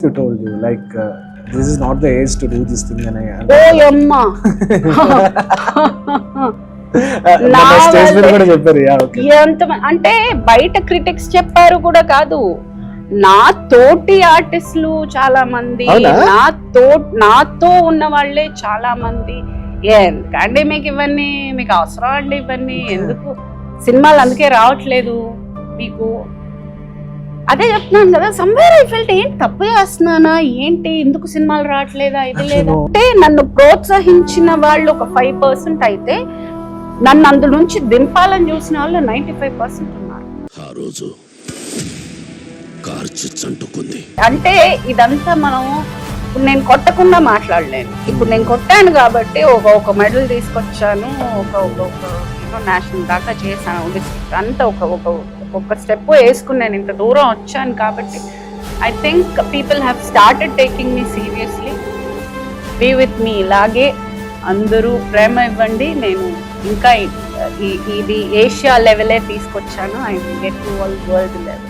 who told you like this is not the age to do this thing అని ఓయమ్మా stage మీద కూడా చెప్పారు. ఎంత అంటే బయట క్రిటిక్స్ చెప్పారు కూడా కాదు, నా తోటి ఆర్టిస్టులు చాలా మంది, నాతో ఉన్న వాళ్ళే చాలా మంది, ఎందుకండి మీకు ఇవన్నీ, మీకు అవసరం అండి ఇవన్నీ, ఎందుకు సినిమాలు అందుకే రావట్లేదు మీకు, అదే చెప్తున్నాను కదా. సమ్వేర్ ఐ ఫెల్ట్ ఏంటి తప్పు చేస్తున్నానా ఏంటి, ఎందుకు సినిమాలు రావట్లేదా, ఇది లేదా అంటే నన్ను ప్రోత్సహించిన వాళ్ళు ఒక 5% అయితే నన్ను అందు నుంచి దింపాలని చూసిన వాళ్ళు 95% ఉన్నారు. అంటే ఇదంతా మనం నేను కొట్టకుండా మాట్లాడలేను. ఇప్పుడు నేను కొట్టాను కాబట్టి ఒక మెడల్ తీసుకొచ్చాను, ఒక నేషనల్ దాకా చేశాను, డిస్ట్రిక్ట్ అంతా ఒక స్టెప్ వేసుకుని నేను ఇంత దూరం వచ్చాను కాబట్టి I think people have started taking me seriously. Be with me, ఇలాగే అందరూ ప్రేమ ఇవ్వండి. నేను ఇంకా ఇది ఏషియా లెవెలే తీసుకొచ్చాను. I will get to world level.